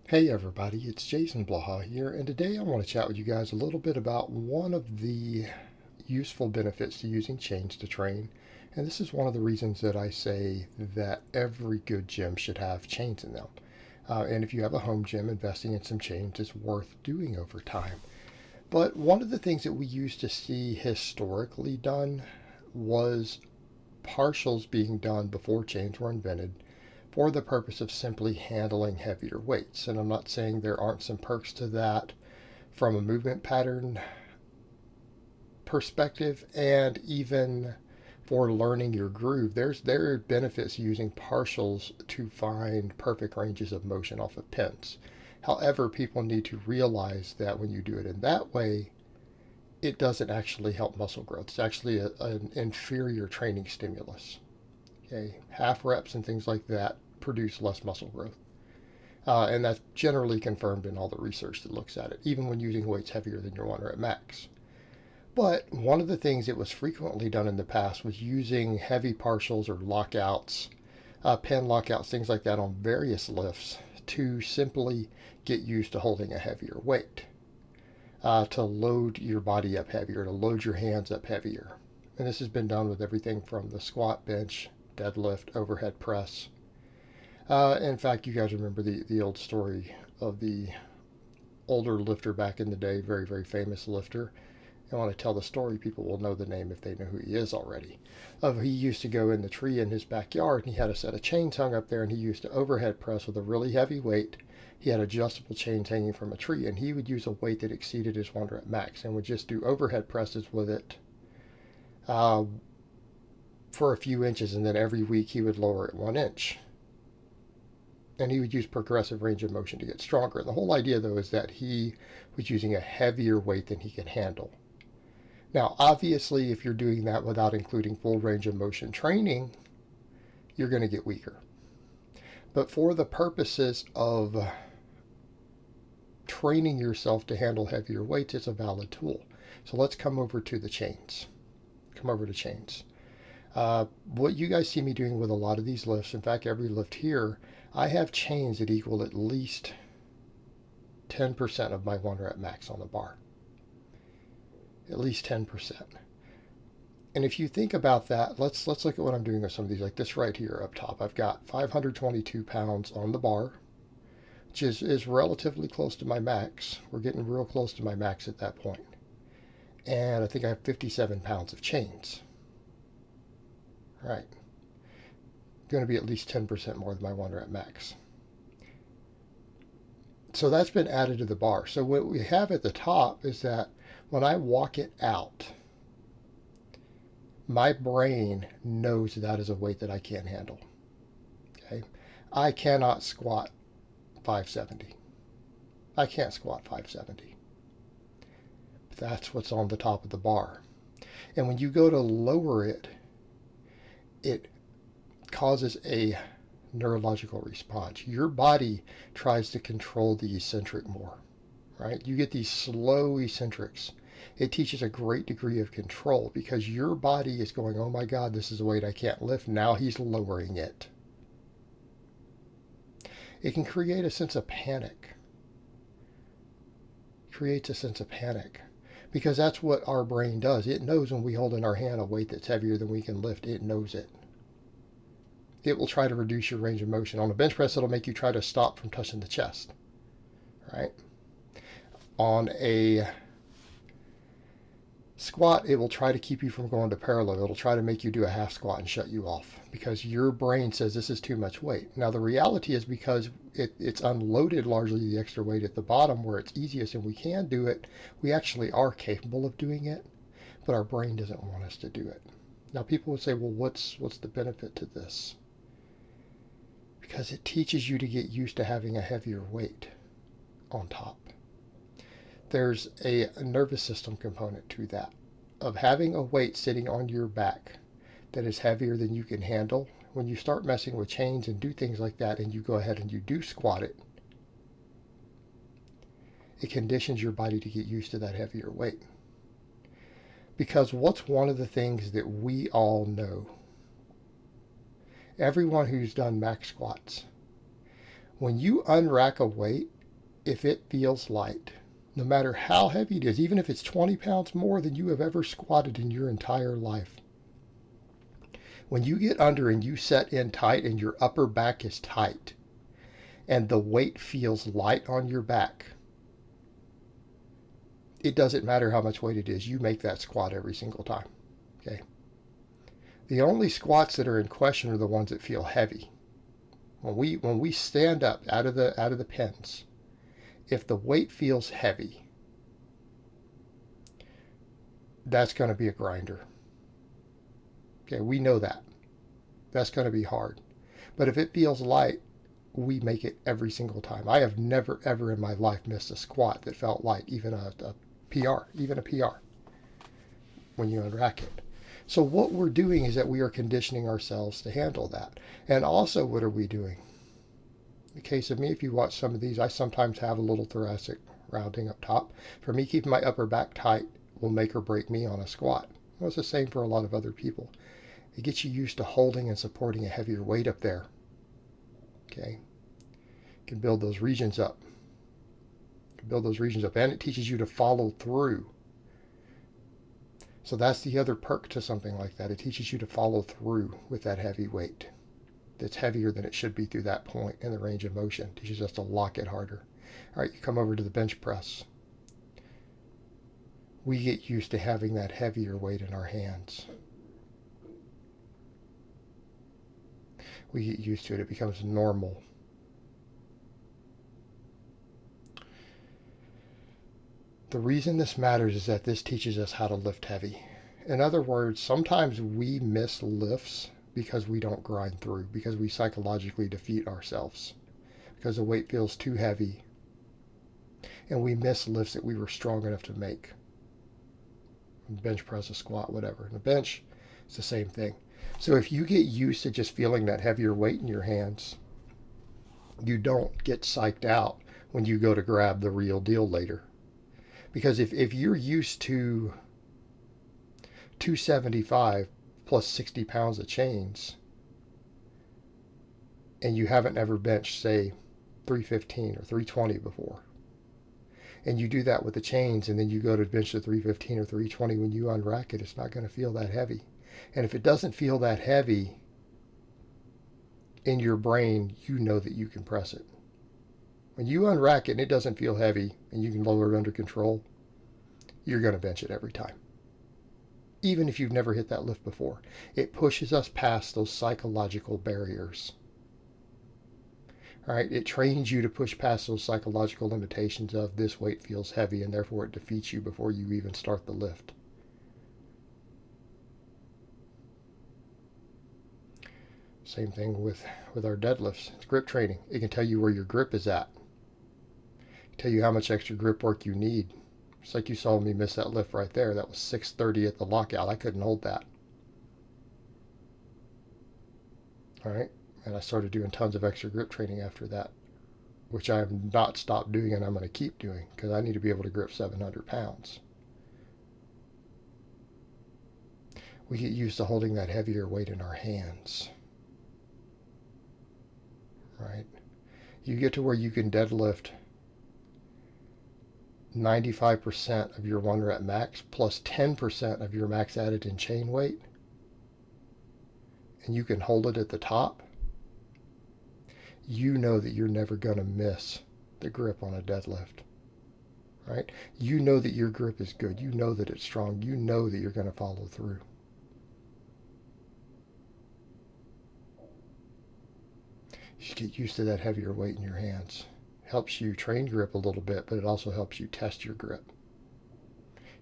Hey everybody, it's Jason Blaha here, and today I want to chat with you guys a little bit about one of the useful benefits to using chains to train. And this is one of the reasons that I say that every good gym should have chains in them. And if you have a home gym, investing in some chains is worth doing over time. But one of the things that we used to see historically done was partials being done before chains were invented for the purpose of simply handling heavier weights. And I'm not saying there aren't some perks to that from a movement pattern perspective, and even for learning your groove. There are benefits using partials to find perfect ranges of motion off of pins. However, people need to realize that when you do it in that way, it doesn't actually help muscle growth. It's actually an inferior training stimulus. Okay, half reps and things like that produce less muscle growth. And that's generally confirmed in all the research that looks at it, even when using weights heavier than your 1 rep max. But one of the things that was frequently done in the past was using heavy partials or lockouts, pen lockouts, things like that on various lifts to simply get used to holding a heavier weight, to load your body up heavier, to load your hands up heavier. And this has been done with everything from the squat, bench, deadlift, overhead press. In fact, you guys remember the old story of the older lifter back in the day, very, very famous lifter. And when I tell the story, people will know the name if they know who he is already. He used to go in the tree in his backyard, and he had a set of chains hung up there, and he used to overhead press with a really heavy weight. He had adjustable chains hanging from a tree, and he would use a weight that exceeded his 1 rep max and would just do overhead presses with it uh, for a few inches, and then every week he would lower it 1 inch. And he would use progressive range of motion to get stronger. And the whole idea, though, is that he was using a heavier weight than he could handle. Now, obviously, if you're doing that without including full range of motion training, you're going to get weaker. But for the purposes of training yourself to handle heavier weights, it's a valid tool. So let's come over to the chains. Come over to chains. What you guys see me doing with a lot of these lifts, in fact, every lift here, I have chains that equal at least 10% of my 1 rep max on the bar. At least 10%. And if you think about that, let's look at what I'm doing with some of these, like this right here up top. I've got 522 pounds on the bar, which is relatively close to my max. We're getting real close to my max at that point. And I think I have 57 pounds of chains. Right. Going to be at least 10% more than my 1 rep max. So that's been added to the bar. So what we have at the top is that when I walk it out, my brain knows that is a weight that I can't handle. Okay, I cannot squat 570. I can't squat 570. But that's what's on the top of the bar. And when you go to lower it, it causes a neurological response. Your body tries to control the eccentric more, right? You get these slow eccentrics. It teaches a great degree of control because your body is going, oh my God, this is a weight I can't lift. Now he's lowering it. It can create a sense of panic. It creates a sense of panic because that's what our brain does. It knows when we hold in our hand a weight that's heavier than we can lift. It knows it. It will try to reduce your range of motion. On a bench press, it'll make you try to stop from touching the chest, right? On a squat, it will try to keep you from going to parallel. It'll try to make you do a half squat and shut you off because your brain says this is too much weight. Now, the reality is because it's unloaded largely the extra weight at the bottom where it's easiest and we can do it, we actually are capable of doing it, but our brain doesn't want us to do it. Now, people would say, well, what's the benefit to this? Because it teaches you to get used to having a heavier weight on top. There's a nervous system component to that, of having a weight sitting on your back that is heavier than you can handle. When you start messing with chains and do things like that and you go ahead and you do squat it, it conditions your body to get used to that heavier weight. Because what's one of the things that we all know? Everyone who's done max squats, when you unrack a weight, if it feels light, no matter how heavy it is, even if it's 20 pounds more than you have ever squatted in your entire life, when you get under and you set in tight and your upper back is tight and the weight feels light on your back, it doesn't matter how much weight it is. You make that squat every single time. Okay. The only squats that are in question are the ones that feel heavy. When we stand up out of the pins, if the weight feels heavy, that's going to be a grinder. Okay, we know that. That's going to be hard. But if it feels light, we make it every single time. I have never, ever in my life missed a squat that felt light, even a PR, when you unrack it. So what we're doing is that we are conditioning ourselves to handle that. And also, what are we doing? In the case of me, if you watch some of these, I sometimes have a little thoracic rounding up top. For me, keeping my upper back tight will make or break me on a squat. Well, it's the same for a lot of other people. It gets you used to holding and supporting a heavier weight up there. Okay? You can build those regions up. And it teaches you to follow through. So that's the other perk to something like that. It teaches you to follow through with that heavy weight that's heavier than it should be through that point in the range of motion. It teaches us to lock it harder. All right, you come over to the bench press. We get used to having that heavier weight in our hands. We get used to it. It becomes normal. The reason this matters is that this teaches us how to lift heavy. In other words, sometimes we miss lifts because we don't grind through, because we psychologically defeat ourselves, because the weight feels too heavy, and we miss lifts that we were strong enough to make. Bench press, a squat, whatever. And a bench, it's the same thing. So if you get used to just feeling that heavier weight in your hands, you don't get psyched out when you go to grab the real deal later. Because if you're used to 275 plus 60 pounds of chains, and you haven't ever benched, say, 315 or 320 before, and you do that with the chains, and then you go to bench the 315 or 320, when you unrack it, it's not going to feel that heavy. And if it doesn't feel that heavy in your brain, you know that you can press it. When you unrack it and it doesn't feel heavy and you can lower it under control, you're going to bench it every time. Even if you've never hit that lift before. It pushes us past those psychological barriers. All right? It trains you to push past those psychological limitations of this weight feels heavy, and therefore it defeats you before you even start the lift. Same thing with our deadlifts. It's grip training. It can tell you where your grip is at. Tell you how much extra grip work you need. Just like you saw me miss that lift right there. That was 630 at the lockout. I couldn't hold that. All right. And I started doing tons of extra grip training after that, which I have not stopped doing, and I'm going to keep doing, because I need to be able to grip 700 pounds. We get used to holding that heavier weight in our hands. Right? You get to where you can deadlift 95% of your 1 rep max plus 10% of your max added in chain weight, and you can hold it at the top, you know that you're never going to miss the grip on a deadlift. Right? You know that your grip is good. You know that it's strong. You know that you're going to follow through. You get used to that heavier weight in your hands. Helps you train grip a little bit, but it also helps you test your grip.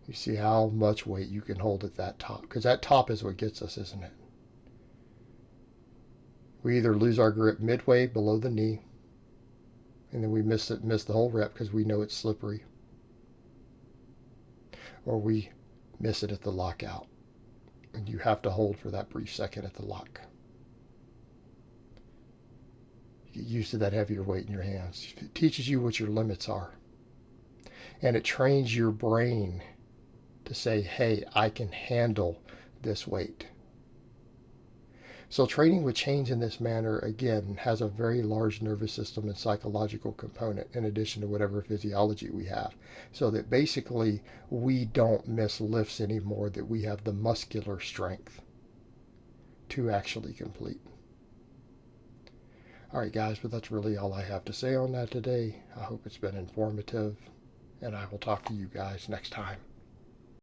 You see how much weight you can hold at that top, because that top is what gets us, isn't it? We either lose our grip midway below the knee, and then we miss the whole rep because we know it's slippery, or we miss it at the lockout, and you have to hold for that brief second at the lock. Get used to that heavier weight in your hands. It teaches you what your limits are. And it trains your brain to say, hey, I can handle this weight. So training with chains in this manner, again, has a very large nervous system and psychological component in addition to whatever physiology we have. So that basically we don't miss lifts anymore, that we have the muscular strength to actually complete. All right, guys, but that's really all I have to say on that today. I hope it's been informative, and I will talk to you guys next time.